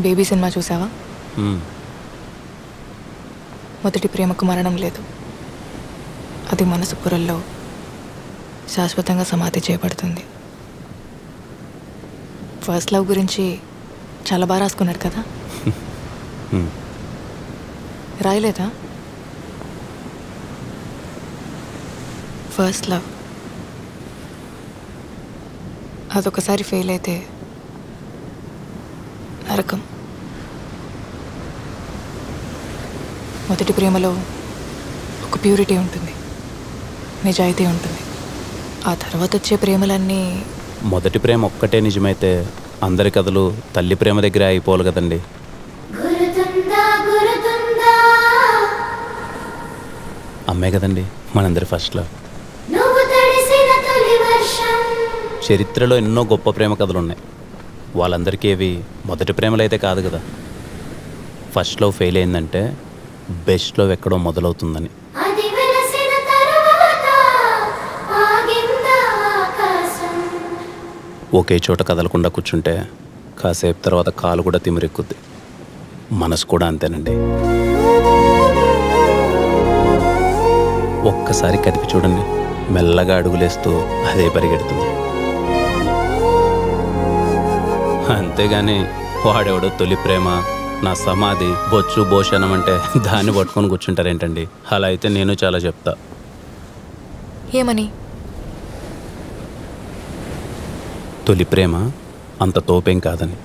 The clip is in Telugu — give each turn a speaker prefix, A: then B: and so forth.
A: బేబీ సినిమా చూసావా? మొదటి ప్రేమకు మరణం లేదు, అది మనసు పొరల్లో శాశ్వతంగా సమాధి చేయబడుతుంది. ఫస్ట్ లవ్ గురించి చాలా బాగా రాసుకున్నాడు కదా. రాయలేదా? ఫస్ట్ లవ్ అదొకసారి ఫెయిల్ అయితే నరకం. మొదటి ప్రేమలో ఒక ప్యూరిటీ ఉంటుంది, నిజాయితీ ఉంటుంది. ఆ తర్వాత వచ్చే ప్రేమలన్నీ
B: మొదటి ప్రేమ ఒక్కటే నిజమైతే అందరి కథలు తల్లి ప్రేమ దగ్గరే అయిపోవాలి కదండి. అమ్మే కదండి మనందరి ఫస్ట్ లవ్. చరిత్రలో ఎన్నో గొప్ప ప్రేమ కథలు ఉన్నాయి, వాళ్ళందరికీ ఏవి మొదటి ప్రేమలు అయితే కాదు కదా. ఫస్ట్ లవ్ ఫెయిల్ అయిందంటే బెస్ట్ లవ్ ఎక్కడో మొదలవుతుందని. ఒకే చోట కదలకుండా కూర్చుంటే కాసేపు తర్వాత కాలు కూడా తిమిరెక్కుద్ది, మనసు కూడా అంతేనండి. ఒక్కసారి కదిపి చూడండి, మెల్లగా అడుగులేస్తూ అదే పరిగెడుతుంది. అంతేగాని వాడెవడో తొలి ప్రేమ, నా సమాధి, బొచ్చు భోషణం అంటే దాన్ని పట్టుకొని కూర్చుంటారేంటండి? అలా అయితే నేను చాలా చెప్తా.
A: ఏమని?
B: తొలి ప్రేమ అంత తోపేం కాదని.